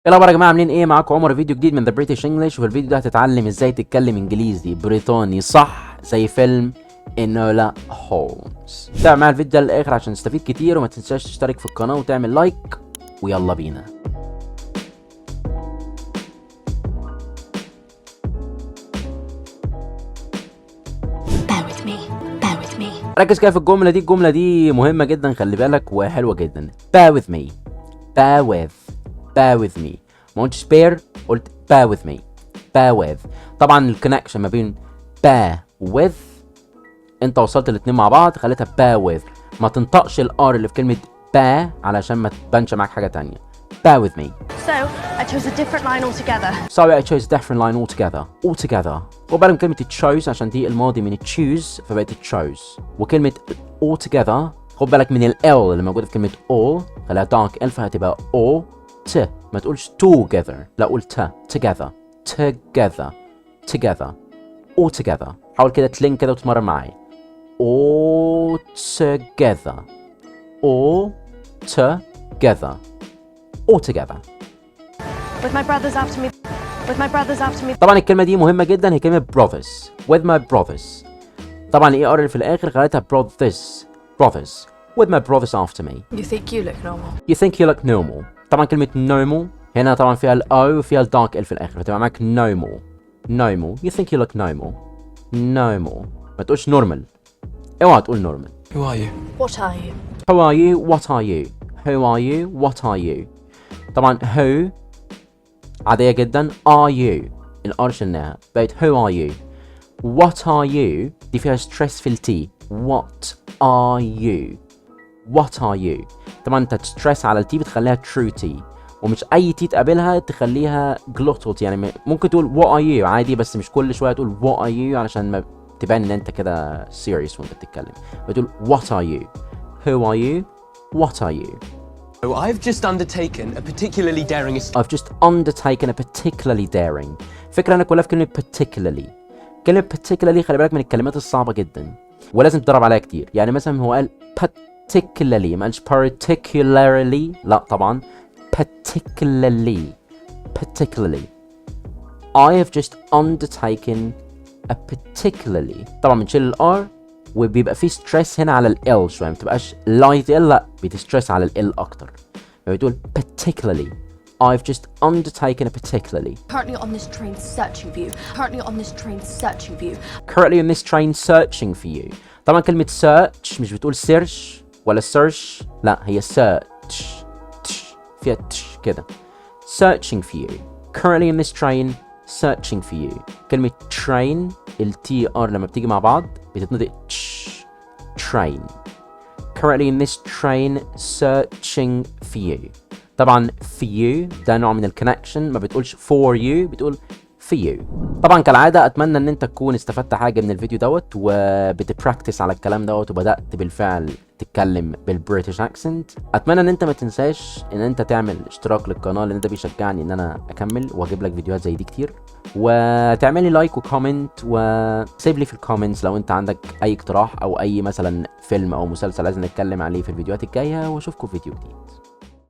يلا بقى يا جماعه، عاملين ايه؟ معاكم عمر، فيديو جديد من ذا بريتش انجلش. وفي الفيديو ده هتتعلم ازاي تتكلم انجليزي بريطاني صح زي فيلم انولا هولمز. تابع معايا الفيديو ده للاخر عشان تستفيد كتير، وما تنساش تشترك في القناه وتعمل لايك. ويلا بينا. ركز كده في الجمله دي مهمه جدا، خلي بالك وحلوه جدا. bear with me bear with me. ما قلتش bear، قلت bear with me. bear with. طبعا الكونكشن ما بين bear with، انت وصلت الاتنين مع بعض خليتها bear with. ما تنطقش الار اللي في كلمه bear علشان ما تبانش معاك حاجه تانية. bear with me. So I chose a different line altogether. I chose a different line altogether. خد بالك من كلمة choose عشان دي الماضي من choose فبقت chose. وكلمة altogether خد بالك من ال L اللي موجودة في كلمة all، خليها dark L فهتبقى all ت. ما تقولش together، لا قول together. حاول كده تلين كده وتتمرن معايا. altogether. With my brothers after me. طبعا الكلمة دي مهمة جدا، هي كلمة brothers. with my brothers. طبعا الاي ار اللي في الاخر خليتها brothers. with my brothers after me. You think you look normal. طبعا كلمة normal هنا طبعا فيها الاو وفيها الدارك ال في الاخر فتبقى معاك normal. You think you look normal. ما تقولش normal، اوعى تقول normal. Who are you? What are you? What are you. طبعا who عادية جدا. are you الار شلناها بقت who are you. what are you دي فيها ستريس في التي. what are you. طبعا انت تستريس على التي بتخليها true تي، ومش اي تي تقابلها تخليها glottal. يعني ممكن تقول what are you عادي، بس مش كل شوية تقول what are you علشان ما تبان ان انت كده serious وانت بتتكلم. بتقول what are you. who are you. what are you. Oh, I've just undertaken a particularly daring. فكرة انا كلها في كلمة particularly. كلمة particularly خلي بالك من الكلمات الصعبة جدا ولازم تدرب عليها كتير. يعني مثلا هو قال particularly، ما قالش particularly، لا طبعا particularly. I have just undertaken a particularly. طبعا بنشيل الار وبيبقى في ستريس هنا على ال شويه، ما بتبقاش لايت ال، لا بتستريس على ال اكتر. فبتقول particularly. I've just undertaken a particularly. Currently on this train searching for you. طبعا كلمة search مش بتقول search ولا search، لا هي search فيها تش كده. searching for you. currently in this train searching for you. كلمة train التي ار لما بتيجي مع بعض بتتنطق train. currently in this train searching for you. طبعا for you ده نوع من الكونكشن، ما بتقولش for you، بتقول for you. طبعا كالعادة اتمنى ان انت تكون استفدت حاجة من الفيديو دوت وبتبراكتس على الكلام دوت وبدأت بالفعل تتكلم بالبريتش اكسنت. اتمنى ان انت ما تنساش ان انت تعمل اشتراك للقناة لان ده بيشجعني ان انا اكمل واجيب لك فيديوهات زي دي كتير، وتعمل لي لايك وكومنت وسيب لي في الكومنتس لو انت عندك اي اقتراح او اي مثلا فيلم او مسلسل لازم نتكلم عليه في الفيديوهات الجاية، واشوفكم في فيديو جديد.